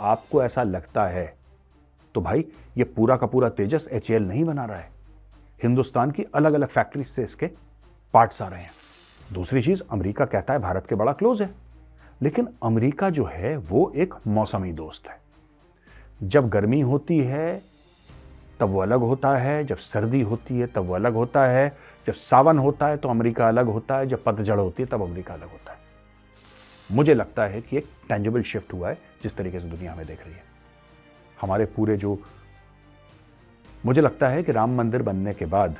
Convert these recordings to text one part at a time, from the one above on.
आपको ऐसा लगता है तो भाई ये पूरा का पूरा तेजस HAL नहीं बना रहा है, हिंदुस्तान की अलग अलग फैक्ट्रीज से इसके पार्ट्स आ रहे हैं। दूसरी चीज, अमेरिका कहता है भारत के बड़ा क्लोज है, लेकिन अमेरिका जो है वो एक मौसमी दोस्त है। जब गर्मी होती है तब वो अलग होता है, जब सर्दी होती है तब वो अलग होता है, जब सावन होता है तो अमेरिका अलग होता है, जब पतझड़ होती है तब अमेरिका अलग होता है। मुझे लगता है कि एक टेंजिबल शिफ्ट हुआ है जिस तरीके से दुनिया हमें देख रही है। हमारे पूरे जो, मुझे लगता है कि राम मंदिर बनने के बाद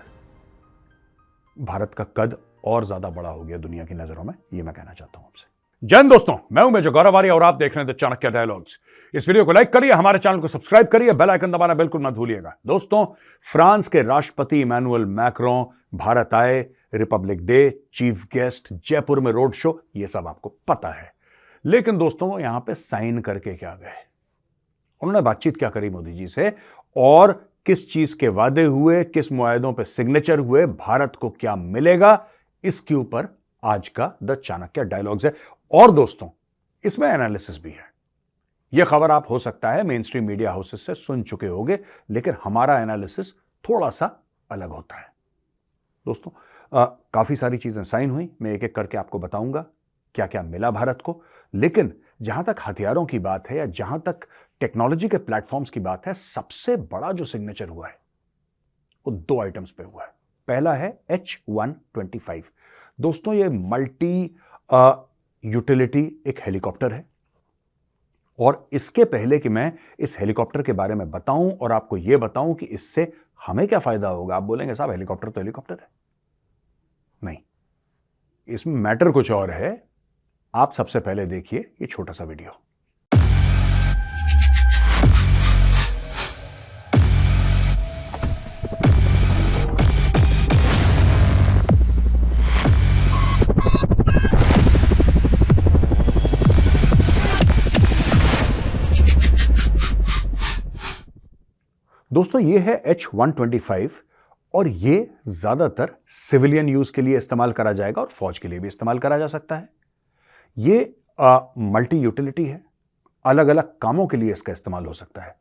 भारत का कद और ज्यादा बड़ा हो गया दुनिया की नजरों में, ये मैं कहना चाहता हूं आपसे। जय हिंद दोस्तों, मैं हूं मेजर गौरव आर्य और आप देख रहे हैं द चाणक्य डायलॉग्स। इस वीडियो को लाइक करिए, हमारे चैनल को सब्सक्राइब करिए, बेल आइकन दबाना बिल्कुल मत भूलिएगा। दोस्तों, फ्रांस के राष्ट्रपति इमैनुअल मैक्रों भारत आए, Republic day, chief guest, Jaipur में रोड शो, ये सब आपको पता है। लेकिन दोस्तों, वो यहां पे साइन करके क्या गए? उन्होंने बातचीत क्या करी मोदी जी से और किस चीज के वादे हुए, किस मुआहदों पे सिग्नेचर हुए, भारत को क्या मिलेगा, इसके ऊपर आज का द चाणक्य डायलॉग्स है। और दोस्तों, इसमें एनालिसिस भी है। यह खबर आप हो सकता है मेन स्ट्रीम मीडिया हाउसेस से सुन चुके होंगे, लेकिन हमारा एनालिसिस थोड़ा सा अलग होता है। दोस्तों, काफी सारी चीजें साइन हुई, मैं एक एक करके आपको बताऊंगा क्या क्या मिला भारत को। लेकिन जहां तक हथियारों की बात है या जहां तक टेक्नोलॉजी के प्लेटफॉर्म्स की बात है, सबसे बड़ा जो सिग्नेचर हुआ है वो 2 आइटम्स पे हुआ है। पहला है H-125। दोस्तों, ये मल्टी यूटिलिटी एक हेलीकॉप्टर है, और इसके पहले कि मैं इस हेलीकॉप्टर के बारे में बताऊं और आपको यह बताऊं कि इससे हमें क्या फायदा होगा, आप बोलेंगे साहब हेलीकॉप्टर तो हेलीकॉप्टर है। नहीं, इसमें मैटर कुछ और है। आप सबसे पहले देखिए ये छोटा सा वीडियो। दोस्तों, ये है H-125 और ये ज्यादातर सिविलियन यूज के लिए इस्तेमाल करा जाएगा और फौज के लिए भी इस्तेमाल करा जा सकता है। ये मल्टी यूटिलिटी है, अलग अलग कामों के लिए इसका इस्तेमाल हो सकता है।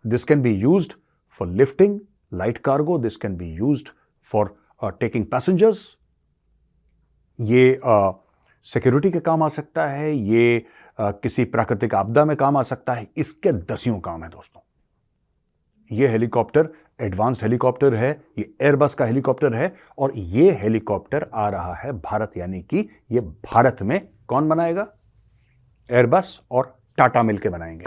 This can be used for lifting light cargo, this can be used for taking passengers. ये सिक्योरिटी के काम आ सकता है, ये किसी प्राकृतिक आपदा में काम आ सकता है। इसके दसियों काम है दोस्तों। ये हेलीकॉप्टर एडवांस्ड हेलीकॉप्टर है, ये एयरबस का हेलीकॉप्टर है, और ये हेलीकॉप्टर आ रहा है भारत, यानी कि ये भारत में कौन बनाएगा? एयरबस और टाटा मिलके बनाएंगे।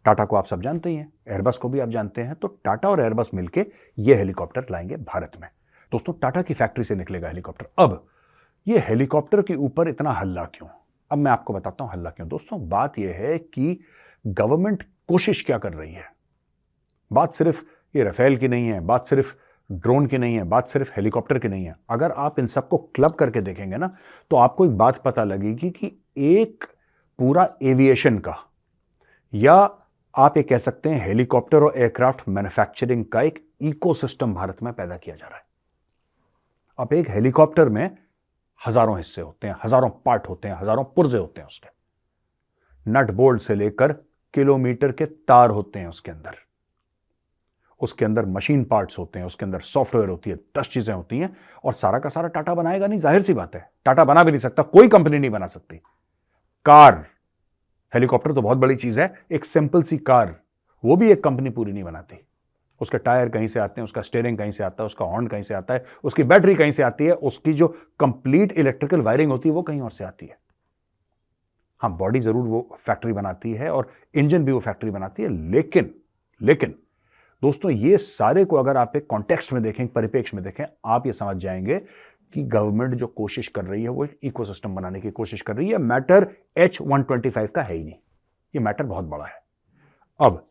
टाटा को आप सब जानते ही हैं, एयरबस को भी आप जानते हैं, तो टाटा और एयरबस मिलके ये हेलीकॉप्टर लाएंगे भारत में। दोस्तों, टाटा की फैक्ट्री से निकलेगा हेलीकॉप्टर। अब ये हेलीकॉप्टर के ऊपर इतना हल्ला क्यों? अब मैं आपको बताता हूं हल्ला क्यों। दोस्तों, बात यह है कि गवर्नमेंट कोशिश क्या कर रही है। बात सिर्फ ये राफेल की नहीं है, बात सिर्फ ड्रोन की नहीं है, बात सिर्फ हेलीकॉप्टर की नहीं है। अगर आप इन सबको क्लब करके देखेंगे ना, तो आपको एक बात पता लगेगी कि एक पूरा एविएशन का, या आप ये कह सकते हैं हेलीकॉप्टर और एयरक्राफ्ट मैन्युफैक्चरिंग का एक इकोसिस्टम भारत में पैदा किया जा रहा है। अब एक हेलीकॉप्टर में हजारों हिस्से होते हैं, हजारों पार्ट होते हैं, हजारों पुर्जे होते हैं उसके, नट बोल्ट से लेकर किलोमीटर के तार होते हैं उसके अंदर मशीन पार्ट्स होते हैं, उसके अंदर सॉफ्टवेयर होती है, 10 चीजें होती हैं, और सारा का सारा टाटा बनाएगा नहीं, जाहिर सी बात है। टाटा बना भी नहीं सकता, कोई कंपनी नहीं बना सकती। कार, हेलीकॉप्टर तो बहुत बड़ी चीज है, एक सिंपल सी कार, वो भी एक कंपनी पूरी नहीं बनाती। उसके टायर कहीं से आते हैं, उसका स्टीयरिंग कहीं से आता है, उसका हॉर्न कहीं से आता है, उसकी बैटरी कहीं से आती है, उसकी जो कंप्लीट इलेक्ट्रिकल वायरिंग होती है वो कहीं और से आती है। हाँ, बॉडी जरूर वो फैक्ट्री बनाती है और इंजन भी वो फैक्ट्री बनाती है, लेकिन दोस्तों, ये सारे को अगर आप एक कॉन्टेक्स्ट में देखें, परिप्रेक्ष्य में देखें, आप ये समझ जाएंगे कि गवर्नमेंट जो कोशिश कर रही है वो एक इकोसिस्टम बनाने की कोशिश कर रही है। मैटर H-125 का है ही नहीं, ये मैटर बहुत बड़ा है। अब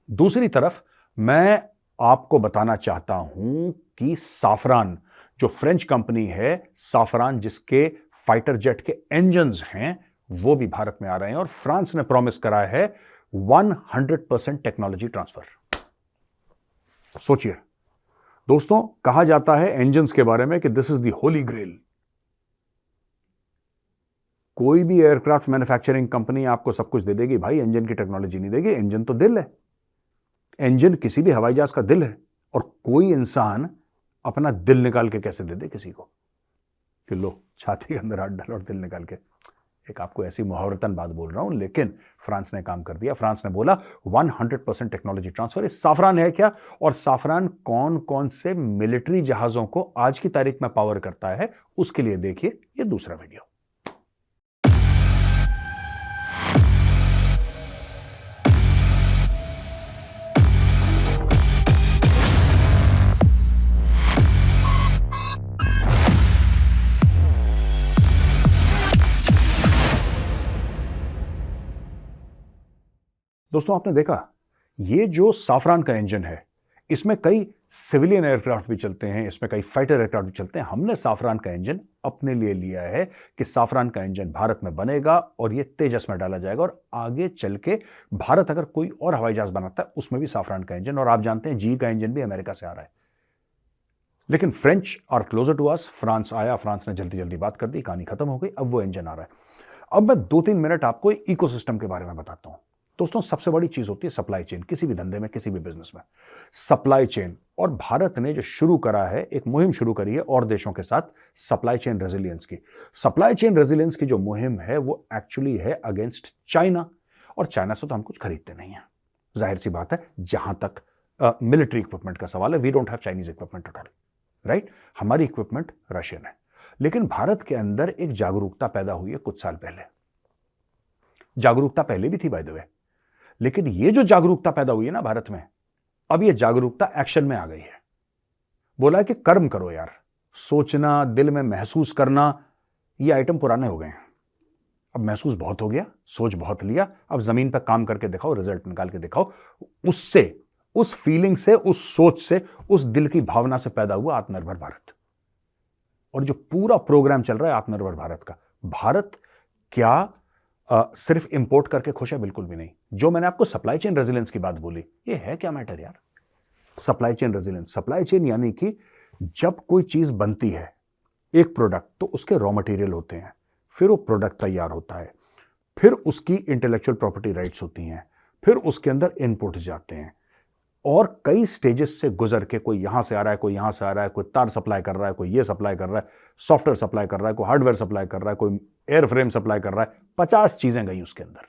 दूसरी तरफ मैं आपको बताना चाहता हूं कि साफरान, जो फ्रेंच कंपनी है, साफरान जिसके फाइटर जेट के इंजन्स हैं, वो भी भारत में आ रहे हैं, और फ्रांस ने प्रॉमिस करा है 100% टेक्नोलॉजी ट्रांसफर। सोचिए दोस्तों, कहा जाता है इंजन्स के बारे में कि this is the holy grail. कोई भी एयरक्राफ्ट मैन्युफैक्चरिंग कंपनी आपको सब कुछ दे देगी भाई, इंजन की टेक्नोलॉजी नहीं देगी। इंजन तो दिल है, इंजन किसी भी हवाई जहाज का दिल है। और कोई इंसान अपना दिल निकाल के कैसे दे दे किसी को कि लो छाती के अंदर हाथ डालो और दिल निकाल के। एक आपको ऐसी मुहावरतन बात बोल रहा हूं, लेकिन फ्रांस ने काम कर दिया। फ्रांस ने बोला 100% टेक्नोलॉजी ट्रांसफर। ये साफरान है क्या? और साफरान कौन कौन से मिलिट्री जहाजों को आज की तारीख में पावर करता है, उसके लिए देखिए ये दूसरा वीडियो। दोस्तों आपने देखा ये जो साफरान का इंजन है, इसमें कई सिविलियन एयरक्राफ्ट भी चलते हैं, इसमें कई फाइटर एयरक्राफ्ट भी चलते हैं। हमने साफरान का इंजन अपने लिए लिया है कि साफरान का इंजन भारत में बनेगा और ये तेजस में डाला जाएगा और आगे चल के भारत अगर कोई और हवाई जहाज बनाता है उसमें भी साफरान का इंजन। और आप जानते हैं जी का इंजन भी अमेरिका से आ रहा है। लेकिन फ्रेंच और क्लोजर टू अस, फ्रांस आया, फ्रांस ने जल्दी जल्दी बात कर दी, कहानी खत्म हो गई, अब वो इंजन आ रहा है। अब मैं 2-3 मिनट आपको इकोसिस्टम के बारे में बताता हूं। दोस्तों सबसे बड़ी चीज होती है सप्लाई चेन, किसी भी धंधे में, किसी भी बिजनेस में सप्लाई चेन। और भारत ने जो शुरू करा है, एक मुहिम शुरू करी है और देशों के साथ सप्लाई चेन रेजिलियंस की। सप्लाई चेन रेजिलियंस की जो मुहिम है वो एक्चुअली है अगेंस्ट चाइना। और चाइना से तो हम कुछ खरीदते नहीं है, जाहिर सी बात है। जहां तक मिलिट्री इक्विपमेंट का सवाल है, we don't have Chinese equipment at all, right. हमारी इक्विपमेंट रशियन है। लेकिन भारत के अंदर एक जागरूकता पैदा हुई है कुछ साल पहले। जागरूकता पहले भी थी बाय द वे, लेकिन ये जो जागरूकता पैदा हुई है ना भारत में, अब ये जागरूकता एक्शन में आ गई है। बोला है कि कर्म करो यार, सोचना, दिल में महसूस करना, ये आइटम पुराने हो गए हैं। अब महसूस बहुत हो गया, सोच बहुत लिया, अब जमीन पर काम करके दिखाओ, रिजल्ट निकाल के दिखाओ। उससे, उस फीलिंग से, उस सोच से, उस दिल की भावना से पैदा हुआ आत्मनिर्भर भारत। और जो पूरा प्रोग्राम चल रहा है आत्मनिर्भर भारत का, भारत क्या सिर्फ इंपोर्ट करके खुश है? बिल्कुल भी नहीं। जो मैंने आपको सप्लाई चेन रेजिलियंस की बात बोली, ये है क्या मैटर यार? Supply chain resilience, supply chain यानी कि जब कोई चीज बनती है, एक प्रोडक्ट, तो उसके रॉ मटेरियल होते हैं, फिर वो प्रोडक्ट तैयार होता है, फिर उसकी इंटेलेक्चुअल प्रॉपर्टी राइट्स होती हैं, फिर उसके अंदर इनपुट्स जाते हैं और कई स्टेजेस से गुजर के कोई यहां से आ रहा है, कोई यहां से आ रहा है, कोई तार सप्लाई कर रहा है, कोई ये सप्लाई कर रहा है, सॉफ्टवेयर सप्लाई कर रहा है, कोई हार्डवेयर सप्लाई कर रहा है, कोई एयर फ्रेम सप्लाई कर रहा है। 50 चीजें गई उसके अंदर,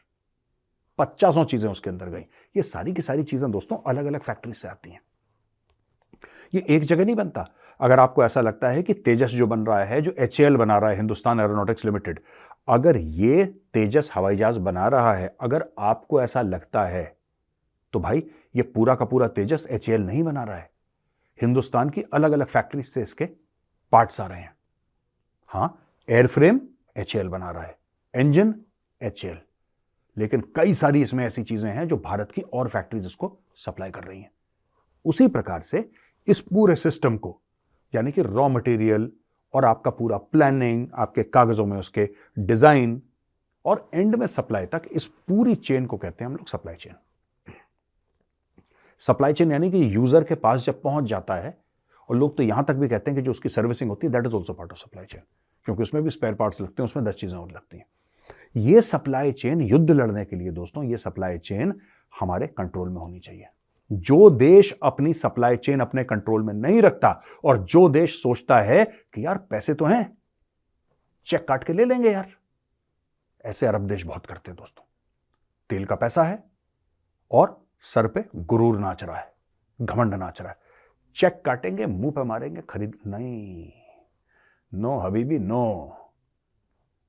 50 चीजें उसके अंदर गई। ये सारी की सारी चीजें दोस्तों अलग अलग फैक्ट्री से आती हैं, ये एक जगह नहीं बनता। अगर आपको ऐसा लगता है कि तेजस जो बन रहा है, जो HAL बना रहा है, हिंदुस्तान एरोनॉटिक्स लिमिटेड, अगर ये तेजस हवाई जहाज बना रहा है, अगर आपको ऐसा लगता है तो भाई ये पूरा का पूरा तेजस HAL नहीं बना रहा है। हिंदुस्तान की अलग अलग फैक्ट्री से इसके पार्ट्स आ रहे हैं। हां, एयरफ्रेम HAL बना रहा है, इंजन HAL, लेकिन कई सारी इसमें ऐसी चीजें हैं जो भारत की और फैक्ट्रीज इसको सप्लाई कर रही हैं। उसी प्रकार से इस पूरे सिस्टम को, यानी कि रॉ मटेरियल और आपका पूरा प्लानिंग, आपके कागजों में उसके डिजाइन और एंड में सप्लाई तक, इस पूरी चेन को कहते हैं हम लोग सप्लाई चेन। सप्लाई चेन यानी कि यूजर के पास जब पहुंच जाता है, और लोग तो यहां तक भी कहते हैं कि जो उसकी सर्विसिंग होती है that is also part of supply chain, क्योंकि उसमें भी स्पेयर पार्ट्स लगते हैं, उसमें 10 चीजें और लगती हैं। ये सप्लाई चेन युद्ध लड़ने के लिए दोस्तों, ये सप्लाई चेन हमारे कंट्रोल में होनी चाहिए। जो देश अपनी सप्लाई चेन अपने कंट्रोल में नहीं रखता और जो देश सोचता है कि यार पैसे तो हैं, चेक काट के ले लेंगे यार, ऐसे अरब देश बहुत करते हैं दोस्तों। तेल का पैसा है और सर पे गुरूर नाच रहा है, घमंड नाच रहा है, चेक काटेंगे, मुंह पे मारेंगे, खरीद नहीं, नो हबीबी नो।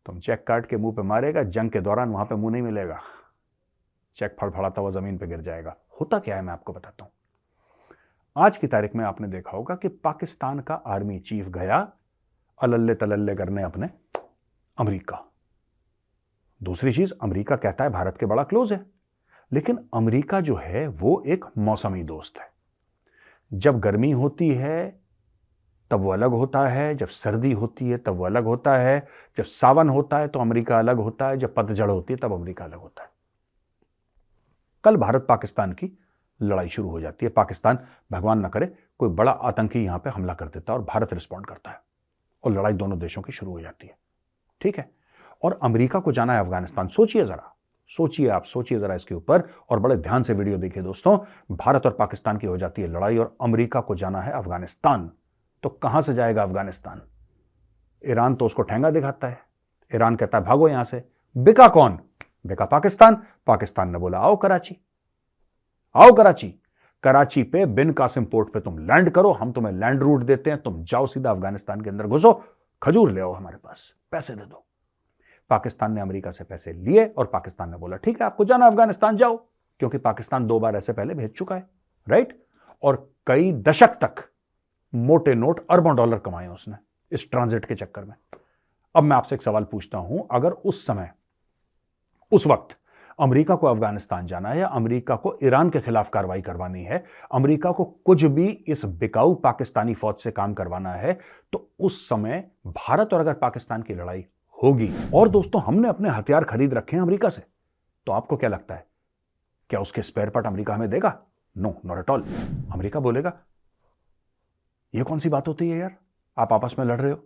तुम चेक काट के मुंह पे मारेगा, जंग के दौरान वहां पे मुंह नहीं मिलेगा, चेक फड़फड़ाता हुआ जमीन पे गिर जाएगा। होता क्या है मैं आपको बताता हूं। आज की तारीख में आपने देखा होगा कि पाकिस्तान का आर्मी चीफ गया अल्ले तलल्ले करने अपने अमेरिका। दूसरी चीज, अमेरिका कहता है भारत के बड़ा क्लोज है, लेकिन अमेरिका जो है वो एक मौसमी दोस्त है। जब गर्मी होती है तब वो अलग होता है, जब सर्दी होती है तब वो अलग होता है, जब सावन होता है तो अमेरिका अलग होता है, जब पतझड़ होती है तब अमेरिका अलग होता है। कल भारत पाकिस्तान की लड़ाई शुरू हो जाती है। पाकिस्तान, भगवान न करे, कोई बड़ा आतंकी यहां पे हमला कर देता है और भारत रिस्पॉन्ड करता है और लड़ाई दोनों देशों की शुरू हो जाती है, ठीक है। और अमेरिका को जाना है अफगानिस्तान। सोचिए जरा, सोचिए जरा इसके ऊपर, और बड़े ध्यान से वीडियो देखिए दोस्तों। भारत और पाकिस्तान की हो जाती है लड़ाई और अमेरिका को जाना है अफगानिस्तान। तो कहां से जाएगा अफगानिस्तान? ईरान तो उसको ठेंगा दिखाता है। ईरान कहता है भागो यहां से। बिका कौन? बिका पाकिस्तान। पाकिस्तान ने बोला आओ कराची, आओ कराची। कराची पे बिन कासिम पोर्ट पे तुम लैंड करो, हम तुम्हें लैंड रूट देते हैं, तुम जाओ सीधा अफगानिस्तान के अंदर घुसो, खजूर ले आओ हमारे पास, पैसे दे दो। पाकिस्तान ने अमेरिका से पैसे लिए और पाकिस्तान ने बोला ठीक है आपको जाना अफगानिस्तान जाओ, क्योंकि पाकिस्तान 2 बार ऐसे पहले भेज चुका है, राइट। और कई दशक तक मोटे नोट, अरबों डॉलर कमाए उसने इस ट्रांजिट के चक्कर में। अब मैं आपसे एक सवाल पूछता हूं, अगर उस समय, उस वक्त अमेरिका को अफगानिस्तान जाना है या अमेरिका को ईरान के खिलाफ कार्रवाई करवानी है, अमेरिका को कुछ भी इस बिकाऊ पाकिस्तानी फौज से काम करवाना है, तो उस समय भारत और अगर पाकिस्तान की लड़ाई होगी और दोस्तों हमने अपने हथियार खरीद रखे हैं अमेरिका से, तो आपको क्या लगता है, क्या उसके स्पेयर पार्ट अमेरिका हमें देगा? No, not at all. America बोलेगा यह कौन सी बात होती है यार, आप आपस में लड़ रहे हो,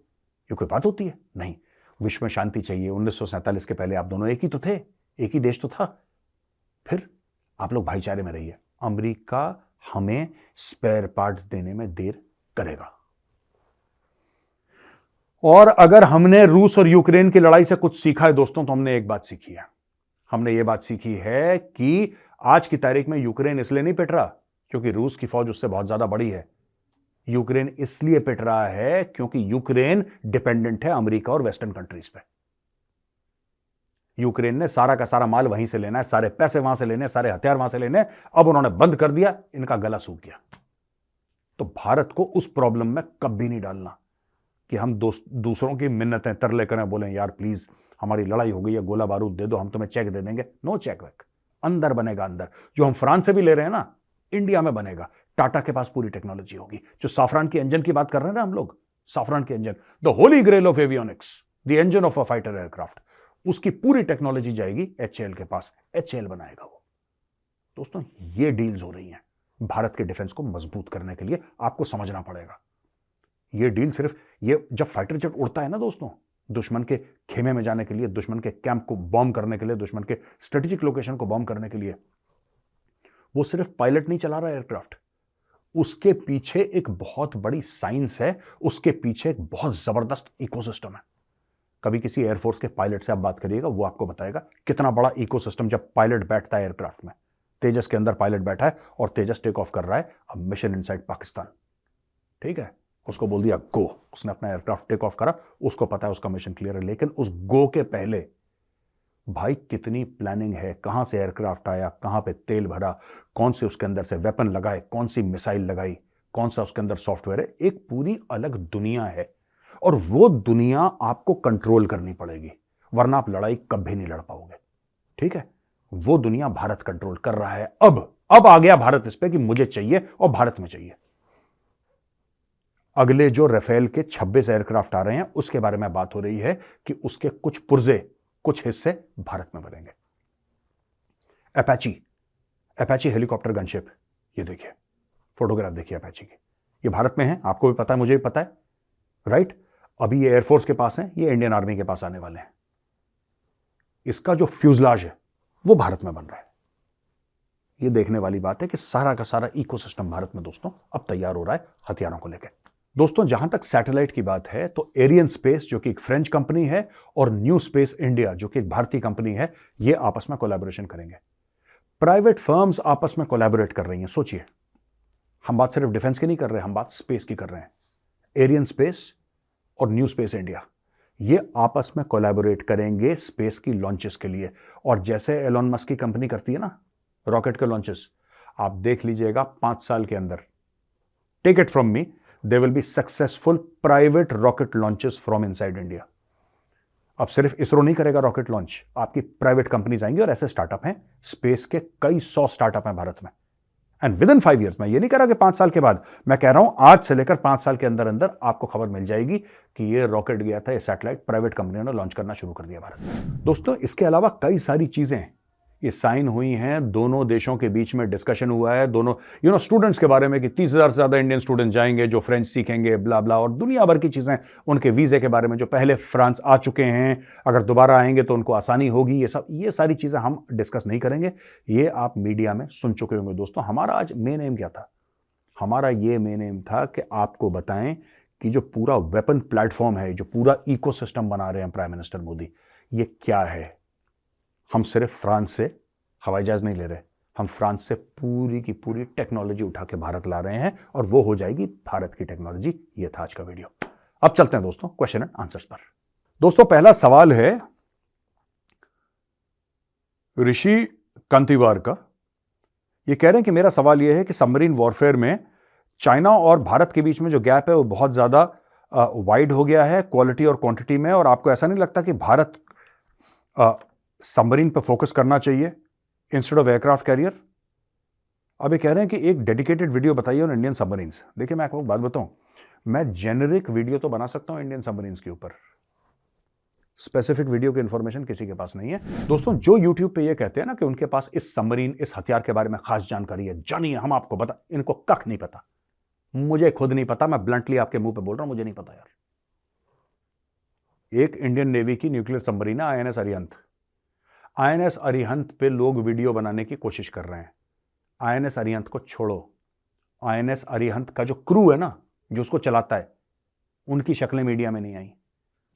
ये कोई बात होती है? नहीं, विश्व में शांति चाहिए। 1947 के पहले आप दोनों एक ही तो थे, एक ही देश तो था, फिर आप लोग भाईचारे में रहिए। अमेरिका हमें स्पेयर पार्ट्स देने में देर करेगा। और अगर हमने रूस और यूक्रेन की लड़ाई से कुछ सीखा है दोस्तों, तो हमने एक बात सीखी है। हमने ये बात सीखी है कि आज की तारीख में यूक्रेन इसलिए नहीं पिट रहा क्योंकि रूस की फौज उससे बहुत ज्यादा बड़ी है। यूक्रेन इसलिए पिट रहा है क्योंकि यूक्रेन डिपेंडेंट है अमेरिका और वेस्टर्न कंट्रीज पे। यूक्रेन ने सारा का सारा माल वहीं से लेना है, सारे पैसे वहां से लेने, सारे हथियार वहां से लेने। अब उन्होंने बंद कर दिया, इनका गला सूख गया। तो भारत को उस प्रॉब्लम में कभी नहीं डालना कि हम दूसरों की मिन्नतें तरले करें, बोलें यार प्लीज हमारी लड़ाई हो गई है, गोला बारूद दे दो, हम तुम्हें चेक दे देंगे। नो चेक वैक, अंदर बनेगा। अंदर जो हम फ्रांस से भी ले रहे हैं ना, इंडिया में बनेगा। टाटा के पास पूरी टेक्नोलॉजी होगी। जो साफरान के इंजन की बात कर रहे हैं ना हम लोग, साफरान के engine, the holy grail of avionics, the engine of a fighter aircraft, उसकी पूरी टेक्नोलॉजी जाएगी एचएएल के पास। एचएएल बनाएगा वो। दोस्तों ये डील्स हो रही हैं भारत के डिफेंस को मजबूत करने के लिए, आपको समझना पड़ेगा। ये डील सिर्फ, ये जब फाइटर जेट उड़ता है ना दोस्तों, दुश्मन के खेमे में जाने के लिए, दुश्मन के कैंप को बॉम्ब करने के लिए, दुश्मन के स्ट्रेटेजिक लोकेशन को बॉम्ब करने के लिए, वो सिर्फ पायलट नहीं चला रहा एयरक्राफ्ट, उसके पीछे एक बहुत बड़ी साइंस है, उसके पीछे एक बहुत जबरदस्त इकोसिस्टम है। कभी किसी एयरफोर्स के पायलट से आप बात करिएगा, वो आपको बताएगा कितना बड़ा इकोसिस्टम जब पायलट बैठता है एयरक्राफ्ट में। तेजस के अंदर पायलट बैठा है और तेजस टेक ऑफ कर रहा है, अब मिशन इनसाइड पाकिस्तान, ठीक है। उसको बोल दिया गो, उसने अपना एयरक्राफ्ट टेक ऑफ करा, उसको पता है उसका मिशन क्लियर है। लेकिन उस गो के पहले भाई कितनी प्लानिंग है, कहां से एयरक्राफ्ट आया, कहां पे तेल भरा, कौन से उसके अंदर से वेपन लगाए, कौन सी मिसाइल लगाई, कौन सा उसके अंदर सॉफ्टवेयर है, एक पूरी अलग दुनिया है। और वो दुनिया आपको कंट्रोल करनी पड़ेगी, वरना आप लड़ाई कभी नहीं लड़ पाओगे, ठीक है। वो दुनिया भारत कंट्रोल कर रहा है। अब आ गया भारत इस पे कि मुझे चाहिए और भारत में चाहिए। अगले जो राफेल के 26 एयरक्राफ्ट आ रहे हैं, उसके बारे में बात हो रही है कि उसके कुछ पुर्जे, कुछ हिस्से भारत में बनेंगे। अपाची हेलीकॉप्टर गनशिप, ये देखिए फोटोग्राफ देखिए अपाची की, ये भारत में है, आपको भी पता है, मुझे भी पता है, राइट। अभी ये एयरफोर्स के पास है, ये इंडियन आर्मी के पास आने वाले हैं। इसका जो फ्यूजलाज है वो भारत में बन रहा है। ये देखने वाली बात है कि सारा का सारा इकोसिस्टम भारत में दोस्तों अब तैयार हो रहा है हथियारों को लेकर। दोस्तों जहां तक सैटेलाइट की बात है, तो एरियन स्पेस जो कि एक फ्रेंच कंपनी है और न्यू स्पेस इंडिया जो कि एक भारतीय कंपनी है, ये आपस में कोलैबोरेशन करेंगे। प्राइवेट फर्म्स आपस में कोलैबोरेट कर रही हैं। सोचिए, हम बात सिर्फ डिफेंस की नहीं कर रहे, हम बात स्पेस की कर रहे हैं। एरियन स्पेस और न्यू स्पेस इंडिया ये आपस में कोलैबोरेट करेंगे स्पेस की लॉन्चेस के लिए। और जैसे एलोन मस्क की कंपनी करती है ना रॉकेट के लॉन्चेस, आप देख लीजिएगा 5 साल के अंदर, take it from me, there will be successful private rocket launches from inside India. अब सिर्फ इसरो नहीं करेगा रॉकेट लॉन्च, आपकी प्राइवेट कंपनीज आएंगी और ऐसे स्टार्टअप हैं, स्पेस के कई 100 स्टार्टअप हैं भारत में। एंड विद इन 5 ईयर्स, मैं ये नहीं कह रहा कि 5 साल के बाद, मैं कह रहा हूं आज से लेकर 5 साल के अंदर अंदर आपको खबर मिल जाएगी कि ये रॉकेट गया था, ये सैटेलाइट प्राइवेट कंपनियों ने लॉन्च करना शुरू कर दिया भारत में। दोस्तों इसके अलावा कई सारी चीजें ये साइन हुई हैं, दोनों देशों के बीच में डिस्कशन हुआ है, दोनों स्टूडेंट्स के बारे में कि 30,000 से ज़्यादा इंडियन स्टूडेंट जाएंगे जो फ्रेंच सीखेंगे, ब्ला ब्ला, और दुनिया भर की चीज़ें, उनके वीज़े के बारे में, जो पहले फ्रांस आ चुके हैं अगर दोबारा आएंगे तो उनको आसानी होगी, ये सारी चीज़ें हम डिस्कस नहीं करेंगे, ये आप मीडिया में सुन चुके होंगे। दोस्तों, हमारा आज मेन एम क्या था? हमारा ये मेन एम था कि आपको बताएं कि जो पूरा वेपन प्लेटफॉर्म है, जो पूरा इकोसिस्टम बना रहे हैं प्राइम मिनिस्टर मोदी, ये क्या है। हम सिर्फ फ्रांस से हवाई जहाज नहीं ले रहे, हम फ्रांस से पूरी की पूरी टेक्नोलॉजी उठा के भारत ला रहे हैं, और वो हो जाएगी भारत की टेक्नोलॉजी। ये था आज का वीडियो। अब चलते हैं दोस्तों क्वेश्चन एंड आंसर्स पर। दोस्तों, पहला सवाल है ऋषि कंतिवार का। ये कह रहे हैं कि मेरा सवाल यह है कि सबमरीन वॉरफेयर में चाइना और भारत के बीच में जो गैप है वो बहुत ज़्यादा वाइड हो गया है क्वालिटी और क्वांटिटी में, और आपको ऐसा नहीं लगता कि भारत सबमरीन पर फोकस करना चाहिए इंस्टेड ऑफ एयरक्राफ्ट कैरियर? अब ये कह रहे हैं कि एक डेडिकेटेड वीडियो बताइए ऑन इंडियन सबमरीन्स। देखिए, मैं आपको बात बताऊं, मैं जेनेरिक वीडियो तो बना सकता हूं इंडियन सबमरीन्स के ऊपर, स्पेसिफिक वीडियो की इंफॉर्मेशन किसी के पास नहीं है। दोस्तों, जो यूट्यूब पे ये कहते हैं ना कि उनके पास इस सबमरीन, इस हथियार के बारे में खास जानकारी है, जानिए हम आपको बता, इनको कख नहीं पता। मुझे खुद नहीं पता, मैं ब्लंटली आपके मुंह पे बोल रहा हूं, मुझे नहीं पता यार। एक इंडियन नेवी की न्यूक्लियर सबमरीन है आईएनएस अरिहंत। आईएनएस अरिहंत पे लोग वीडियो बनाने की कोशिश कर रहे हैं। आईएनएस अरिहंत को छोड़ो, आईएनएस अरिहंत का जो क्रू है ना, जो उसको चलाता है, उनकी शक्लें मीडिया में नहीं आई।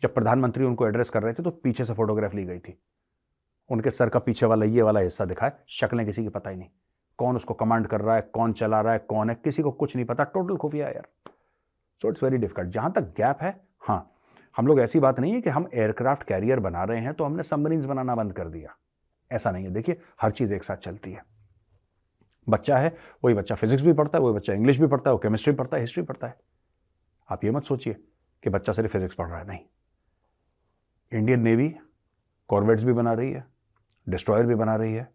जब प्रधानमंत्री उनको एड्रेस कर रहे थे तो पीछे से फोटोग्राफ ली गई थी, उनके सर का पीछे वाला ये वाला हिस्सा दिखा है, शक्लें किसी की पता ही नहीं, कौन उसको कमांड कर रहा है, कौन चला रहा है, कौन है, किसी को कुछ नहीं पता, टोटल खुफिया है यार। So it's very difficult. जहां तक गैप है, हाँ, हम लोग, ऐसी बात नहीं है कि हम एयरक्राफ्ट कैरियर बना रहे हैं तो हमने सबमरीन्स बनाना बंद कर दिया, ऐसा नहीं है। देखिए, हर चीज एक साथ चलती है। बच्चा है, वही बच्चा फिजिक्स भी पढ़ता है, वही बच्चा इंग्लिश भी पढ़ता है, वो केमिस्ट्री पढ़ता है, हिस्ट्री पढ़ता है। आप ये मत सोचिए कि बच्चा सिर्फ फिजिक्स पढ़ रहा है, नहीं। इंडियन नेवी कॉर्वेट्स भी बना रही है, डिस्ट्रॉयर भी बना रही है,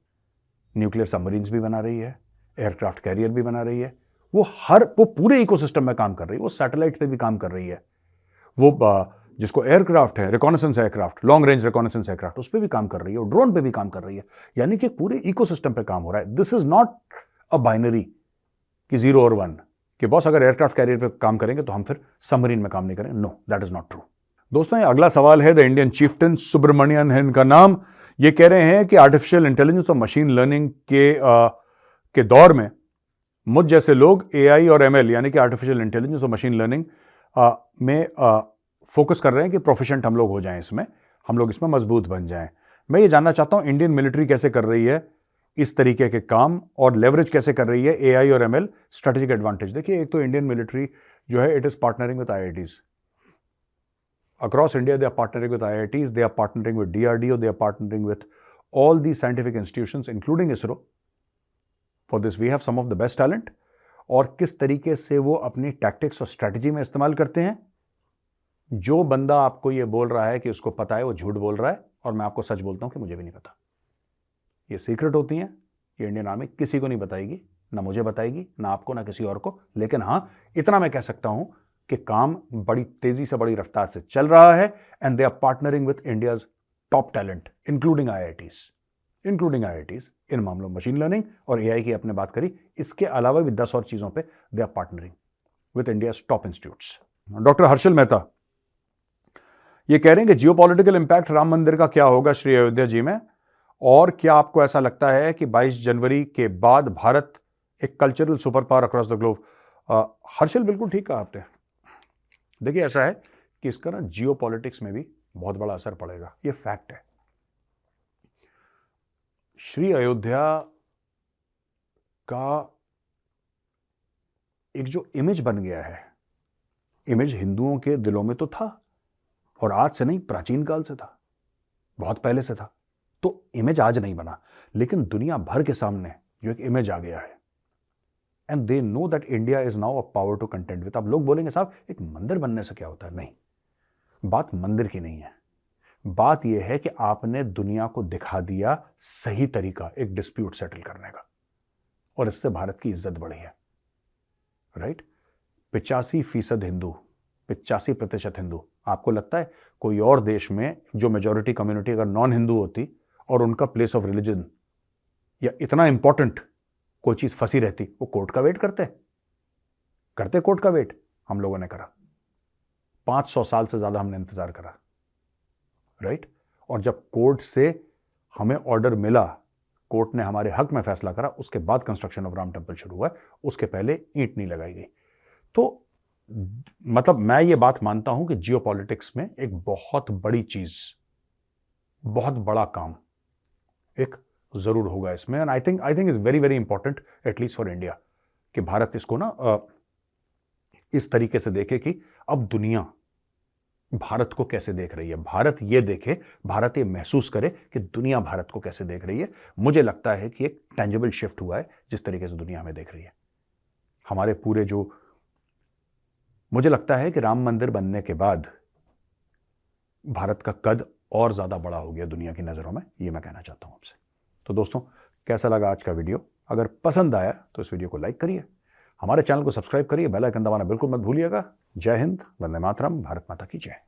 न्यूक्लियर सबमरीन्स भी बना रही है, एयरक्राफ्ट कैरियर भी बना रही है। वो पूरे इकोसिस्टम में काम कर रही है। वो सैटेलाइट पे भी काम कर रही है, वो जिसको एयरक्राफ्ट है, reconnaissance aircraft, long range reconnaissance aircraft, उस पर भी काम कर रही है, और ड्रोन पे भी काम कर रही है। यानी कि पूरे इकोसिस्टम पे काम हो रहा है। This is not a binary कि 0 और 1, कि बॉस अगर एयरक्राफ्ट कैरियर पे काम करेंगे तो हम फिर सबमरीन में काम नहीं करेंगे। No, that is not true. दोस्तों, ये अगला सवाल है द इंडियन चीफ्टन सुब्रमण्यन है इनका नाम। ये कह रहे हैं कि आर्टिफिशियल इंटेलिजेंस और मशीन लर्निंग के दौर में मुझ जैसे लोग एआई और एमएल यानी कि आर्टिफिशियल इंटेलिजेंस और मशीन लर्निंग में फोकस कर रहे हैं कि प्रोफिशिएंट हम लोग हो जाएं, इसमें हम लोग इसमें मजबूत बन जाएं। मैं ये जानना चाहता हूं इंडियन मिलिट्री कैसे कर रही है इस तरीके के काम, और लेवरेज कैसे कर रही है एआई और एमएल स्ट्रेटेजिक एडवांटेज। देखिए, एक तो इंडियन मिलिट्री जो है, it is partnering with IITs across India. They are partnering with IITs, they are partnering with DRDO, they are partnering with all the scientific institutions including ISRO. For this we have some of the best talent. और किस तरीके से वो अपनी tactics और strategy में इस्तेमाल करते हैं। जो बंदा आपको ये बोल रहा है कि उसको पता है, वो झूठ बोल रहा है, और मैं आपको सच बोलता हूं कि मुझे भी नहीं पता। ये सीक्रेट होती हैं, ये इंडियन आर्मी किसी को नहीं बताएगी, ना मुझे बताएगी, ना आपको, ना किसी और को। लेकिन हाँ, इतना मैं कह सकता हूं कि काम बड़ी तेजी से, बड़ी रफ्तार से चल रहा है, and they are partnering with India's top talent including IITs इन मामलों में। मशीन लर्निंग और एआई की आपने बात करी, इसके अलावा भी 10 और चीजों पे they are partnering with India's top institutes. Doctor Harshal Mehta ये कह रहे हैं कि जियोपॉलिटिकल इंपैक्ट राम मंदिर का क्या होगा श्री अयोध्या जी में, और क्या आपको ऐसा लगता है कि 22 जनवरी के बाद भारत एक cultural super power across the globe? Harshal, बिल्कुल ठीक कहा आपने। देखिए, ऐसा है कि इसका ना जियोपॉलिटिक्स में भी बहुत बड़ा असर पड़ेगा, ये फैक्ट है। श्री अयोध्या का एक जो इमेज बन गया है, इमेज हिंदुओं के दिलों में तो था, और आज से नहीं, प्राचीन काल से था, बहुत पहले से था। तो इमेज आज नहीं बना, लेकिन दुनिया भर के सामने जो एक इमेज आ गया है, and they know that India is now a power to content with. अब लोग बोलेंगे साहब एक मंदिर बनने से क्या होता है? नहीं, बात मंदिर की नहीं है, बात यह है कि आपने दुनिया को दिखा दिया सही तरीका एक डिस्प्यूट सेटल करने का, और इससे भारत की इज्जत बढ़ी है। राइट? 85% हिंदू, 85% हिंदू। आपको लगता है कोई और देश में जो मेजॉरिटी कम्युनिटी अगर नॉन हिंदू होती और उनका प्लेस ऑफ रिलीजन या इतना इंपॉर्टेंट कोई चीज फंसी रहती, वो कोर्ट का वेट करते कोर्ट का वेट हम लोगों ने करा। 500 साल से ज्यादा हमने इंतजार करा, राइट? और जब कोर्ट से हमें ऑर्डर मिला, कोर्ट ने हमारे हक में फैसला करा, उसके बाद कंस्ट्रक्शन ऑफ राम टेम्पल शुरू हुआ। उसके पहले ईंट नहीं लगाई गई। तो मतलब मैं ये बात मानता हूं कि जियोपॉलिटिक्स में एक बहुत बड़ी चीज, बहुत बड़ा काम एक जरूर होगा इसमें। And I think is very very important at least for India कि भारत इसको ना इस तरीके से देखे कि अब दुनिया भारत को कैसे देख रही है, भारत ये देखे, भारत ये महसूस करे कि दुनिया भारत को कैसे देख रही है। मुझे लगता है कि एक टेंजिबल शिफ्ट हुआ है जिस तरीके से दुनिया हमें देख रही है। हमारे पूरे जो, मुझे लगता है कि राम मंदिर बनने के बाद भारत का कद और ज्यादा बड़ा हो गया दुनिया की नजरों में, ये मैं कहना चाहता हूं आपसे। तो दोस्तों, कैसा लगा आज का वीडियो? अगर पसंद आया तो इस वीडियो को लाइक करिए, हमारे चैनल को सब्सक्राइब करिए, बेल आइकन दबाना बिल्कुल मत भूलिएगा। जय हिंद, वंदे मातरम, भारत माता की जय।